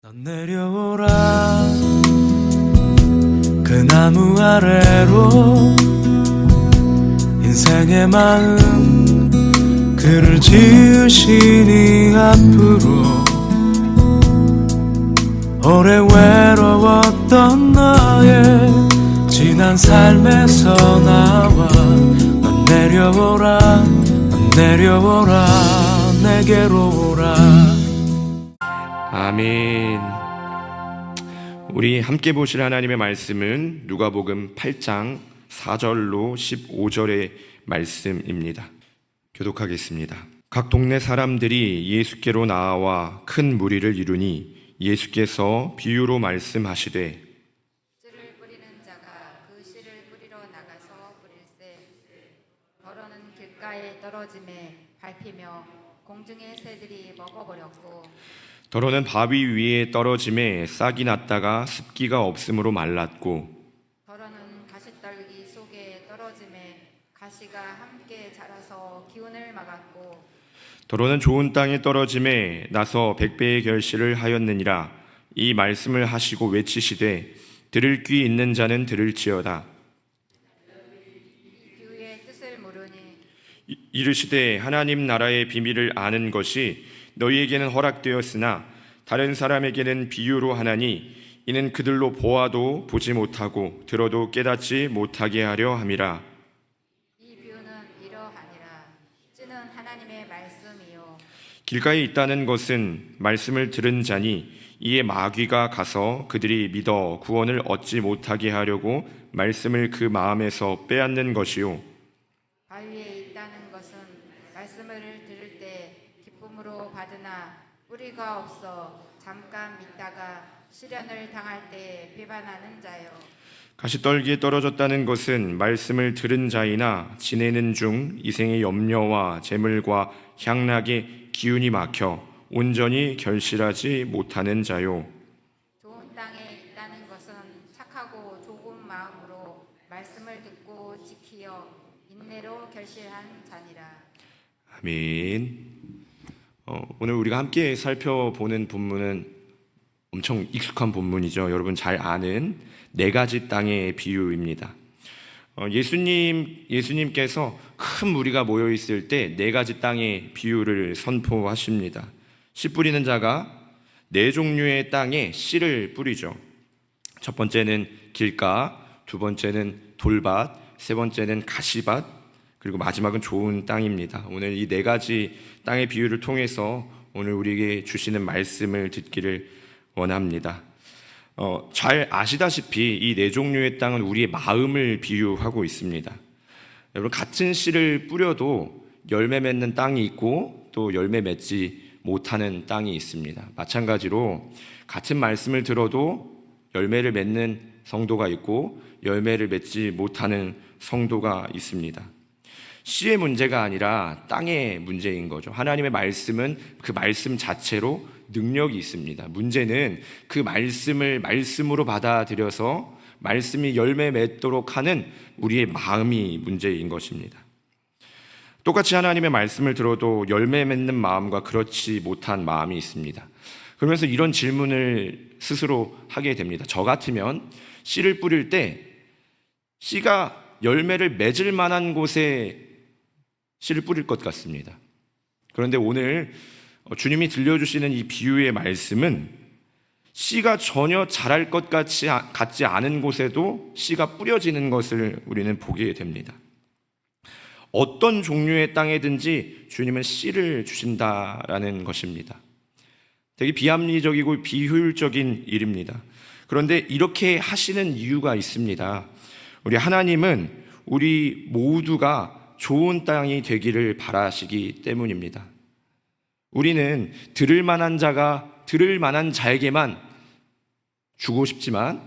넌 내려오라 그 나무 아래로 인생의 마음 그를 지으시니 앞으로 오래 외로웠던 너의 지난 삶에서 나와 넌 내려오라 넌 내려오라 내게로 오라. 아멘. 우리 함께 보실 하나님의 말씀은 누가복음 8장 4절로 15절의 말씀입니다. 교독하겠습니다. 각 동네 사람들이 예수께로 나와 큰 무리를 이루니 예수께서 비유로 말씀하시되 씨를 뿌리는 자가 그 씨를 뿌리러 나가서 뿌릴새 더러는 길가에 떨어짐에 밟히며 공중의 새들이 먹어버렸고 더러는 바위 위에 떨어짐에 싹이 났다가 습기가 없으므로 말랐고 더러는 가시떨기 속에 떨어짐에 가시가 함께 자라서 기운을 막았고 더러는 좋은 땅에 떨어짐에 나서 백배의 결실을 하였느니라. 이 말씀을 하시고 외치시되 들을 귀 있는 자는 들을지어다. 이 비유의 뜻을 모르니 이르시되 하나님 나라의 비밀을 아는 것이 너희에게는 허락되었으나 다른 사람에게는 비유로 하나니 이는 그들로 보아도 보지 못하고 들어도 깨닫지 못하게 하려 함이라. 이 비유는 이러하니라. 찌는 하나님의 말씀이요 길가에 있다는 것은 말씀을 들은 자니 이에 마귀가 가서 그들이 믿어 구원을 얻지 못하게 하려고 말씀을 그 마음에서 빼앗는 것이요 바위에 있다는 것은 말씀을 들을 때 기쁨으로 받으나 뿌리가 없어 잠깐 믿다가 시련을 당할 때 비판하는 자요 가시떨기에 떨어졌다는 것은 말씀을 들은 자이나 지내는 중 이생의 염려와 재물과 향락에 기운이 막혀 온전히 결실하지 못하는 자요 좋은 땅에 있다는 것은 착하고 좁은 마음으로 말씀을 듣고 지키어 인내로 결실한 자니라. 아멘. 오늘 우리가 함께 살펴보는 본문은 엄청 익숙한 본문이죠. 여러분 잘 아는 네 가지 땅의 비유입니다. 예수님께서 큰 무리가 모여 있을 때 네 가지 땅의 비유를 선포하십니다. 씨 뿌리는 자가 네 종류의 땅에 씨를 뿌리죠. 첫 번째는 길가, 두 번째는 돌밭, 세 번째는 가시밭, 그리고 마지막은 좋은 땅입니다. 오늘 이 네 가지 땅의 비유를 통해서 오늘 우리에게 주시는 말씀을 듣기를 원합니다. 잘 아시다시피 이 네 종류의 땅은 우리의 마음을 비유하고 있습니다. 여러분 같은 씨를 뿌려도 열매 맺는 땅이 있고 또 열매 맺지 못하는 땅이 있습니다. 마찬가지로 같은 말씀을 들어도 열매를 맺는 성도가 있고 열매를 맺지 못하는 성도가 있습니다. 씨의 문제가 아니라 땅의 문제인 거죠. 하나님의 말씀은 그 말씀 자체로 능력이 있습니다. 문제는 그 말씀을 말씀으로 받아들여서 말씀이 열매 맺도록 하는 우리의 마음이 문제인 것입니다. 똑같이 하나님의 말씀을 들어도 열매 맺는 마음과 그렇지 못한 마음이 있습니다. 그러면서 이런 질문을 스스로 하게 됩니다. 저 같으면 씨를 뿌릴 때 씨가 열매를 맺을 만한 곳에 씨를 뿌릴 것 같습니다. 그런데 오늘 주님이 들려주시는 이 비유의 말씀은 씨가 전혀 자랄 것 같지 않은 곳에도 씨가 뿌려지는 것을 우리는 보게 됩니다. 어떤 종류의 땅에든지 주님은 씨를 주신다라는 것입니다. 되게 비합리적이고 비효율적인 일입니다. 그런데 이렇게 하시는 이유가 있습니다. 우리 하나님은 우리 모두가 좋은 땅이 되기를 바라시기 때문입니다. 우리는 들을 만한 자에게만 주고 싶지만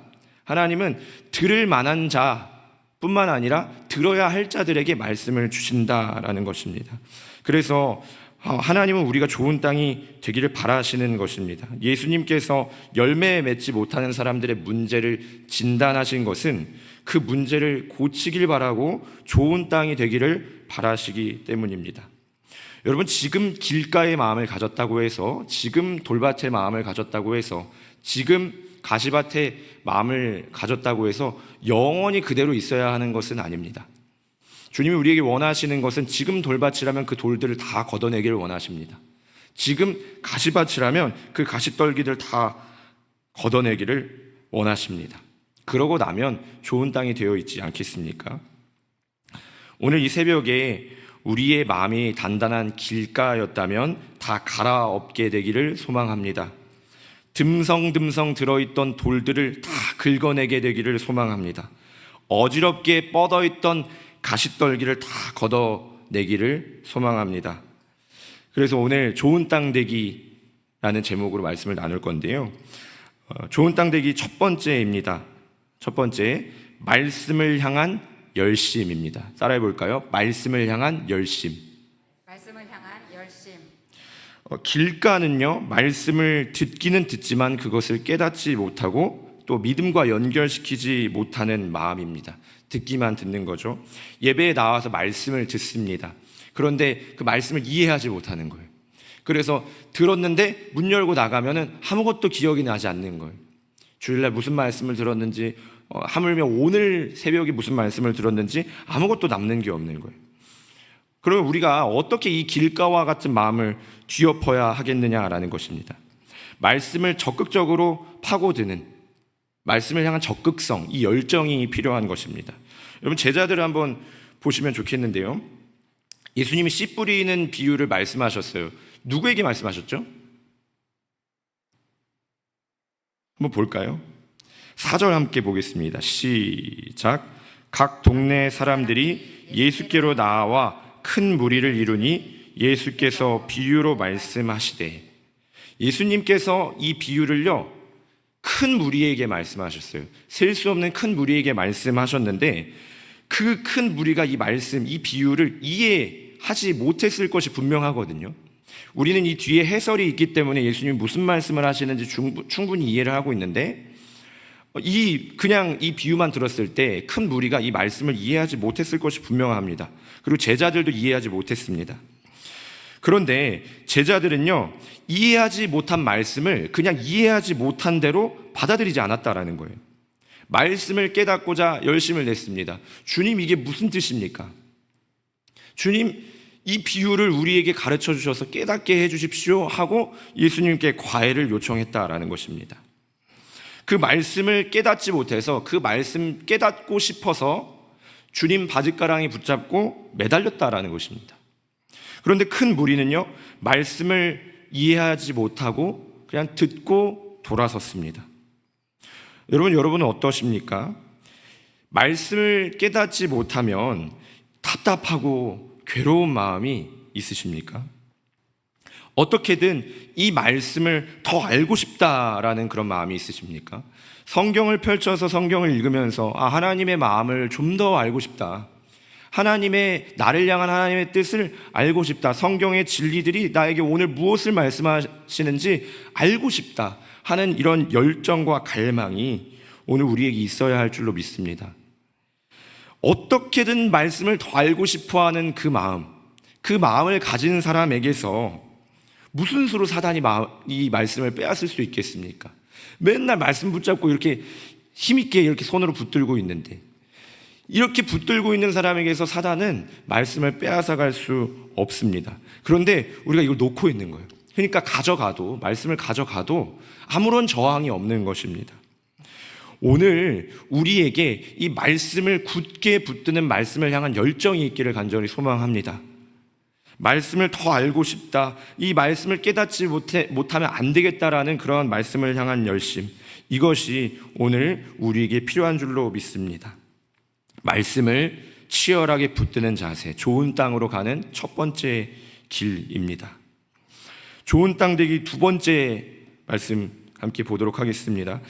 하나님은 들을 만한 자뿐만 아니라 들어야 할 자들에게 말씀을 주신다라는 것입니다. 그래서 하나님은 우리가 좋은 땅이 되기를 바라시는 것입니다. 예수님께서 열매 맺지 못하는 사람들의 문제를 진단하신 것은 그 문제를 고치길 바라고 좋은 땅이 되기를 바라시기 때문입니다. 여러분, 지금 길가의 마음을 가졌다고 해서, 지금 돌밭의 마음을 가졌다고 해서, 지금 가시밭의 마음을 가졌다고 해서 영원히 그대로 있어야 하는 것은 아닙니다. 주님이 우리에게 원하시는 것은 지금 돌밭이라면 그 돌들을 다 걷어내기를 원하십니다. 지금 가시밭이라면 그 가시떨기들 다 걷어내기를 원하십니다. 그러고 나면 좋은 땅이 되어 있지 않겠습니까? 오늘 이 새벽에 우리의 마음이 단단한 길가였다면 다 갈아엎게 되기를 소망합니다. 듬성듬성 들어있던 돌들을 다 긁어내게 되기를 소망합니다. 어지럽게 뻗어있던 가시떨기를 다 걷어내기를 소망합니다. 그래서 오늘 좋은 땅 되기라는 제목으로 말씀을 나눌 건데요. 좋은 땅 되기 첫 번째입니다. 첫 번째, 말씀을 향한 열심입니다. 따라해 볼까요? 말씀을 향한 열심. 말씀을 향한 열심. 길가는요, 말씀을 듣기는 듣지만 그것을 깨닫지 못하고 또 믿음과 연결시키지 못하는 마음입니다. 듣기만 듣는 거죠. 예배에 나와서 말씀을 듣습니다. 그런데 그 말씀을 이해하지 못하는 거예요. 그래서 들었는데 문 열고 나가면은 아무것도 기억이 나지 않는 거예요. 주일날 무슨 말씀을 들었는지, 하물며 오늘 새벽에 무슨 말씀을 들었는지 아무것도 남는 게 없는 거예요. 그러면 우리가 어떻게 이 길가와 같은 마음을 뒤엎어야 하겠느냐라는 것입니다. 말씀을 적극적으로 파고드는, 말씀을 향한 적극성, 이 열정이 필요한 것입니다. 여러분, 제자들을 한번 보시면 좋겠는데요. 예수님이 씨 뿌리는 비유를 말씀하셨어요. 누구에게 말씀하셨죠? 한번 볼까요? 4절 함께 보겠습니다. 시작. 각 동네 사람들이 예수께로 나와 큰 무리를 이루니 예수께서 비유로 말씀하시되, 예수님께서 이 비유를요, 큰 무리에게 말씀하셨어요. 셀 수 없는 큰 무리에게 말씀하셨는데 그 큰 무리가 이 말씀, 이 비유를 이해하지 못했을 것이 분명하거든요. 우리는 이 뒤에 해설이 있기 때문에 예수님이 무슨 말씀을 하시는지 충분히 이해를 하고 있는데, 그냥 이 비유만 들었을 때 큰 무리가 이 말씀을 이해하지 못했을 것이 분명합니다. 그리고 제자들도 이해하지 못했습니다. 그런데 제자들은요, 이해하지 못한 말씀을 그냥 이해하지 못한 대로 받아들이지 않았다라는 거예요. 말씀을 깨닫고자 열심을 냈습니다. 주님, 이게 무슨 뜻입니까? 주님, 이 비유를 우리에게 가르쳐 주셔서 깨닫게 해 주십시오 하고 예수님께 과외를 요청했다라는 것입니다. 그 말씀을 깨닫지 못해서 그 말씀 깨닫고 싶어서 주님 바짓가랑이 붙잡고 매달렸다라는 것입니다. 그런데 큰 무리는요, 말씀을 이해하지 못하고 그냥 듣고 돌아섰습니다. 여러분은 어떠십니까? 말씀을 깨닫지 못하면 답답하고 괴로운 마음이 있으십니까? 어떻게든 이 말씀을 더 알고 싶다라는 그런 마음이 있으십니까? 성경을 펼쳐서 성경을 읽으면서 하나님의 마음을 좀 더 알고 싶다. 나를 향한 하나님의 뜻을 알고 싶다. 성경의 진리들이 나에게 오늘 무엇을 말씀하시는지 알고 싶다 하는 이런 열정과 갈망이 오늘 우리에게 있어야 할 줄로 믿습니다. 어떻게든 말씀을 더 알고 싶어하는 그 마음을 가진 사람에게서 무슨 수로 사단이 이 말씀을 빼앗을 수 있겠습니까? 맨날 말씀 붙잡고 이렇게 힘있게 이렇게 손으로 붙들고 있는데, 이렇게 붙들고 있는 사람에게서 사단은 말씀을 빼앗아갈 수 없습니다. 그런데 우리가 이걸 놓고 있는 거예요. 그러니까 말씀을 가져가도 아무런 저항이 없는 것입니다. 오늘 우리에게 이 말씀을 굳게 붙드는 말씀을 향한 열정이 있기를 간절히 소망합니다. 말씀을 더 알고 싶다, 이 말씀을 깨닫지 못하면 안 되겠다라는 그런 말씀을 향한 열심, 이것이 오늘 우리에게 필요한 줄로 믿습니다. 말씀을 치열하게 붙드는 자세, 좋은 땅으로 가는 첫 번째 길입니다. 좋은 땅 되기 두 번째 말씀 함께 보도록 하겠습니다.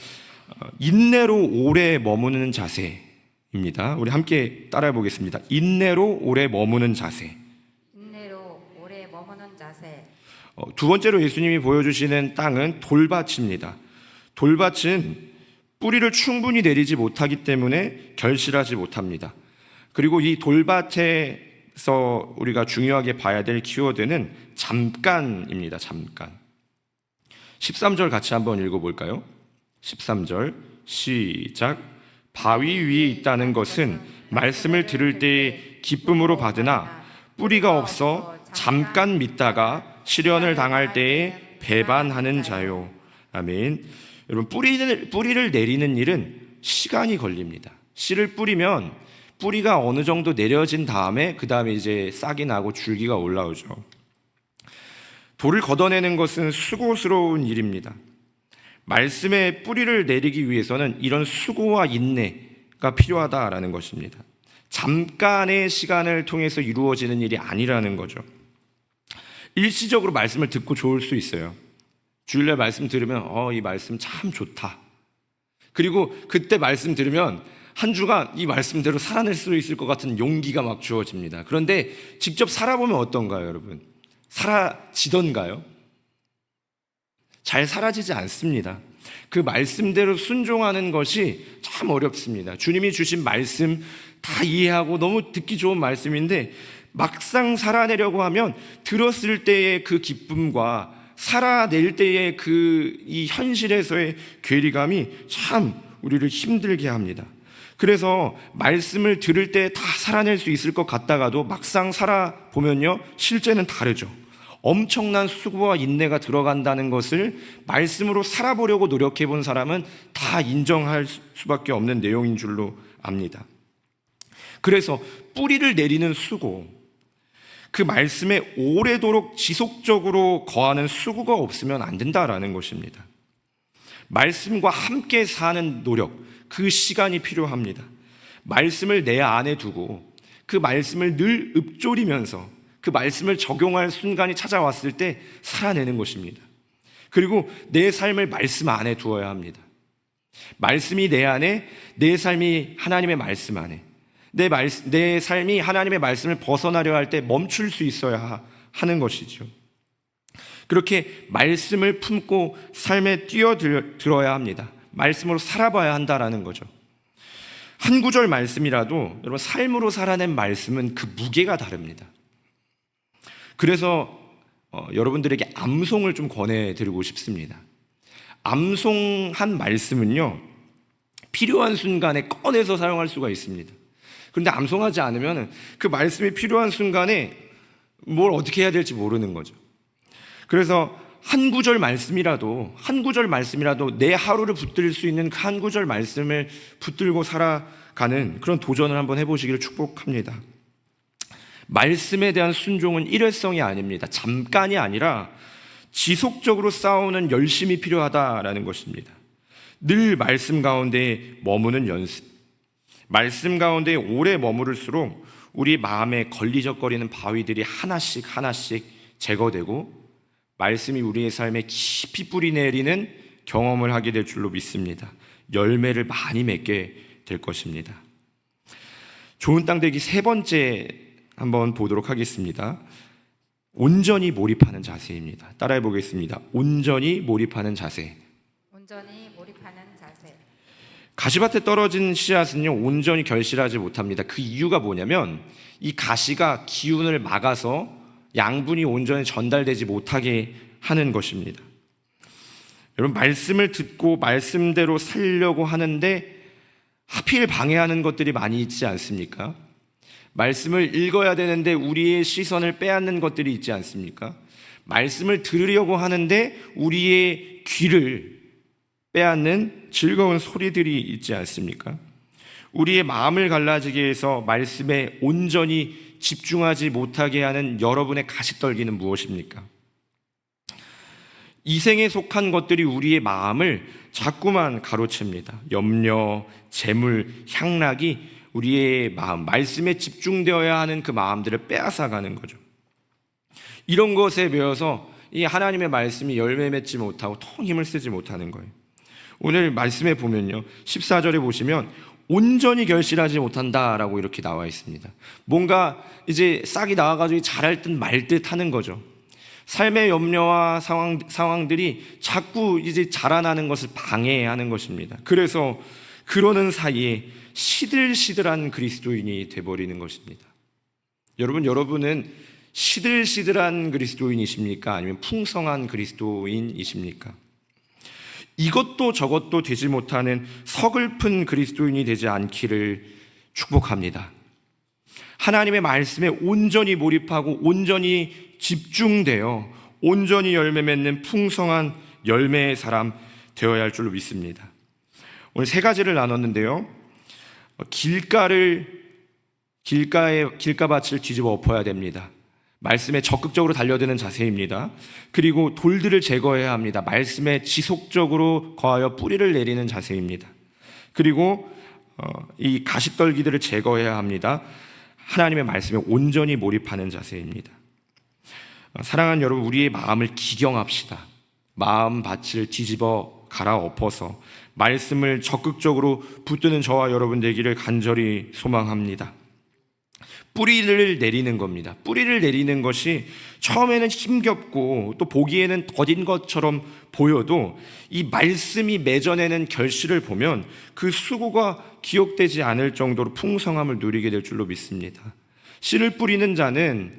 인내로 오래 머무는 자세입니다. 우리 함께 따라해 보겠습니다. 인내로 오래 머무는 자세. 인내로 오래 머무는 자세. 두 번째로 예수님이 보여주시는 땅은 돌밭입니다. 돌밭은 뿌리를 충분히 내리지 못하기 때문에 결실하지 못합니다. 그리고 이 돌밭에서 우리가 중요하게 봐야 될 키워드는 잠깐입니다. 잠깐. 13절 같이 한번 읽어볼까요? 13절 시작. 바위 위에 있다는 것은 말씀을 들을 때에 기쁨으로 받으나 뿌리가 없어 잠깐 믿다가 시련을 당할 때에 배반하는 자요. 아멘. 여러분, 뿌리를 내리는 일은 시간이 걸립니다. 씨를 뿌리면 뿌리가 어느 정도 내려진 다음에 그 다음에 이제 싹이 나고 줄기가 올라오죠. 돌을 걷어내는 것은 수고스러운 일입니다. 말씀에 뿌리를 내리기 위해서는 이런 수고와 인내가 필요하다라는 것입니다. 잠깐의 시간을 통해서 이루어지는 일이 아니라는 거죠. 일시적으로 말씀을 듣고 좋을 수 있어요. 주일날 말씀 들으면 이 말씀 참 좋다. 그리고 그때 말씀 들으면 한 주간 이 말씀대로 살아낼 수 있을 것 같은 용기가 막 주어집니다. 그런데 직접 살아보면 어떤가요, 여러분? 사라지던가요? 잘 사라지지 않습니다. 그 말씀대로 순종하는 것이 참 어렵습니다. 주님이 주신 말씀 다 이해하고 너무 듣기 좋은 말씀인데 막상 살아내려고 하면 들었을 때의 그 기쁨과 살아낼 때의 이 현실에서의 괴리감이 참 우리를 힘들게 합니다. 그래서 말씀을 들을 때 다 살아낼 수 있을 것 같다가도 막상 살아보면요, 실제는 다르죠. 엄청난 수고와 인내가 들어간다는 것을 말씀으로 살아보려고 노력해 본 사람은 다 인정할 수밖에 없는 내용인 줄로 압니다. 그래서 뿌리를 내리는 수고, 그 말씀에 오래도록 지속적으로 거하는 수고가 없으면 안 된다라는 것입니다. 말씀과 함께 사는 노력, 그 시간이 필요합니다. 말씀을 내 안에 두고 그 말씀을 늘 읊조리면서 그 말씀을 적용할 순간이 찾아왔을 때 살아내는 것입니다. 그리고 내 삶을 말씀 안에 두어야 합니다. 말씀이 내 안에, 내 삶이 하나님의 말씀 안에, 내 삶이 하나님의 말씀을 벗어나려 할 때 멈출 수 있어야 하는 것이죠. 그렇게 말씀을 품고 삶에 뛰어들어야 합니다. 말씀으로 살아봐야 한다라는 거죠. 한 구절 말씀이라도 여러분 삶으로 살아낸 말씀은 그 무게가 다릅니다. 그래서 여러분들에게 암송을 좀 권해드리고 싶습니다. 암송한 말씀은요, 필요한 순간에 꺼내서 사용할 수가 있습니다. 그런데 암송하지 않으면 그 말씀이 필요한 순간에 뭘 어떻게 해야 될지 모르는 거죠. 그래서 한 구절 말씀이라도 내 하루를 붙들 수 있는 그 한 구절 말씀을 붙들고 살아가는 그런 도전을 한번 해보시기를 축복합니다. 말씀에 대한 순종은 일회성이 아닙니다. 잠깐이 아니라 지속적으로 싸우는 열심이 필요하다라는 것입니다. 늘 말씀 가운데 머무는 연습, 말씀 가운데 오래 머무를수록 우리 마음에 걸리적거리는 바위들이 하나씩 제거되고 말씀이 우리의 삶에 깊이 뿌리 내리는 경험을 하게 될 줄로 믿습니다. 열매를 많이 맺게 될 것입니다. 좋은 땅 되기 세 번째 한번 보도록 하겠습니다. 온전히 몰입하는 자세입니다. 따라해 보겠습니다. 온전히 몰입하는 자세. 온전히 몰입하는 자세. 가시밭에 떨어진 씨앗은요, 온전히 결실하지 못합니다. 그 이유가 뭐냐면 이 가시가 기운을 막아서 양분이 온전히 전달되지 못하게 하는 것입니다. 여러분, 말씀을 듣고 말씀대로 살려고 하는데 하필 방해하는 것들이 많이 있지 않습니까? 말씀을 읽어야 되는데 우리의 시선을 빼앗는 것들이 있지 않습니까? 말씀을 들으려고 하는데 우리의 귀를 빼앗는 즐거운 소리들이 있지 않습니까? 우리의 마음을 갈라지게 해서 말씀에 온전히 집중하지 못하게 하는 여러분의 가시떨기는 무엇입니까? 이생에 속한 것들이 우리의 마음을 자꾸만 가로챕니다. 염려, 재물, 향락이 우리의 마음, 말씀에 집중되어야 하는 그 마음들을 빼앗아가는 거죠. 이런 것에 매여서 이 하나님의 말씀이 열매 맺지 못하고 통 힘을 쓰지 못하는 거예요. 오늘 말씀에 보면요, 14절에 보시면 온전히 결실하지 못한다라고 이렇게 나와 있습니다. 뭔가 이제 싹이 나와가지고 자랄 듯 말 듯 하는 거죠. 삶의 염려와 상황들이 자꾸 이제 자라나는 것을 방해하는 것입니다. 그래서 그러는 사이에 시들시들한 그리스도인이 돼버리는 것입니다. 여러분은 시들시들한 그리스도인이십니까? 아니면 풍성한 그리스도인이십니까? 이것도 저것도 되지 못하는 서글픈 그리스도인이 되지 않기를 축복합니다. 하나님의 말씀에 온전히 몰입하고 온전히 집중되어 온전히 열매 맺는 풍성한 열매의 사람 되어야 할 줄로 믿습니다. 오늘 세 가지를 나눴는데요. 길가밭을 뒤집어 엎어야 됩니다. 말씀에 적극적으로 달려드는 자세입니다. 그리고 돌들을 제거해야 합니다. 말씀에 지속적으로 거하여 뿌리를 내리는 자세입니다. 그리고 이 가시떨기들을 제거해야 합니다. 하나님의 말씀에 온전히 몰입하는 자세입니다. 사랑하는 여러분, 우리의 마음을 기경합시다. 마음밭을 뒤집어 갈아엎어서 말씀을 적극적으로 붙드는 저와 여러분 되기를 간절히 소망합니다. 뿌리를 내리는 겁니다. 뿌리를 내리는 것이 처음에는 힘겹고 또 보기에는 더딘 것처럼 보여도 이 말씀이 맺어내는 결실을 보면 그 수고가 기억되지 않을 정도로 풍성함을 누리게 될 줄로 믿습니다. 씨를 뿌리는 자는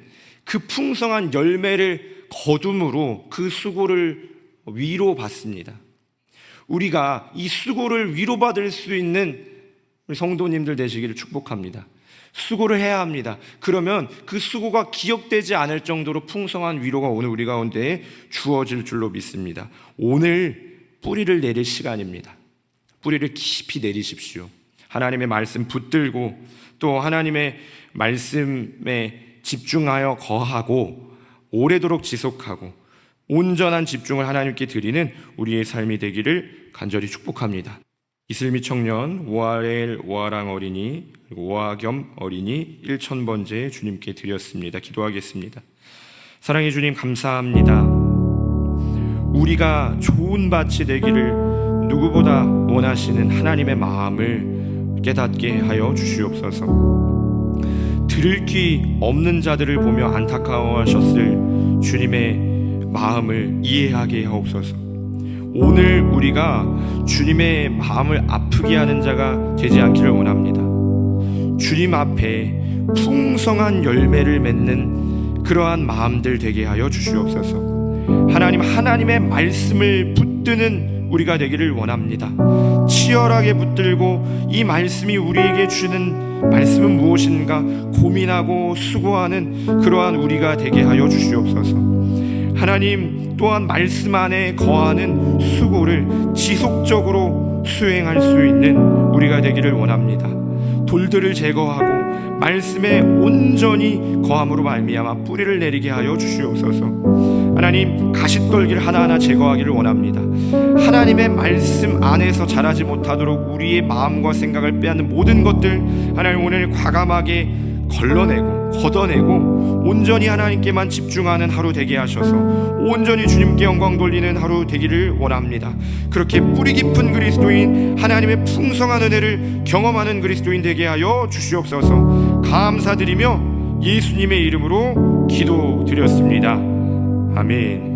그 풍성한 열매를 거둠으로 그 수고를 위로받습니다. 우리가 이 수고를 위로받을 수 있는 우리 성도님들 되시기를 축복합니다. 수고를 해야 합니다. 그러면 그 수고가 기억되지 않을 정도로 풍성한 위로가 오늘 우리 가운데에 주어질 줄로 믿습니다. 오늘 뿌리를 내릴 시간입니다. 뿌리를 깊이 내리십시오. 하나님의 말씀 붙들고 또 하나님의 말씀에 집중하여 거하고 오래도록 지속하고 온전한 집중을 하나님께 드리는 우리의 삶이 되기를 간절히 축복합니다. 이슬미 청년, 오하엘 오하랑 어린이, 그리고 오하겸 어린이 1000번째 주님께 드렸습니다. 기도하겠습니다. 사랑의 주님, 감사합니다. 우리가 좋은 밭이 되기를 누구보다 원하시는 하나님의 마음을 깨닫게 하여 주시옵소서. 들을 귀 없는 자들을 보며 안타까워하셨을 주님의 마음을 이해하게 하옵소서. 오늘 우리가 주님의 마음을 아프게 하는 자가 되지 않기를 원합니다. 주님 앞에 풍성한 열매를 맺는 그러한 마음들 되게 하여 주시옵소서. 하나님의 말씀을 붙드는 우리가 되기를 원합니다. 치열하게 붙들고 이 말씀이 우리에게 주는 말씀은 무엇인가 고민하고 수고하는 그러한 우리가 되게 하여 주시옵소서. 하나님 또한 말씀 안에 거하는 수고를 지속적으로 수행할 수 있는 우리가 되기를 원합니다. 돌들을 제거하고 말씀에 온전히 거함으로 말미암아 뿌리를 내리게 하여 주시옵소서. 하나님, 가시떨기를 하나하나 제거하기를 원합니다. 하나님의 말씀 안에서 자라지 못하도록 우리의 마음과 생각을 빼앗는 모든 것들 하나님 오늘 과감하게 걸러내고 걷어내고 온전히 하나님께만 집중하는 하루 되게 하셔서 온전히 주님께 영광 돌리는 하루 되기를 원합니다. 그렇게 뿌리 깊은 그리스도인, 하나님의 풍성한 은혜를 경험하는 그리스도인 되게 하여 주시옵소서. 감사드리며 예수님의 이름으로 기도드렸습니다. 아멘.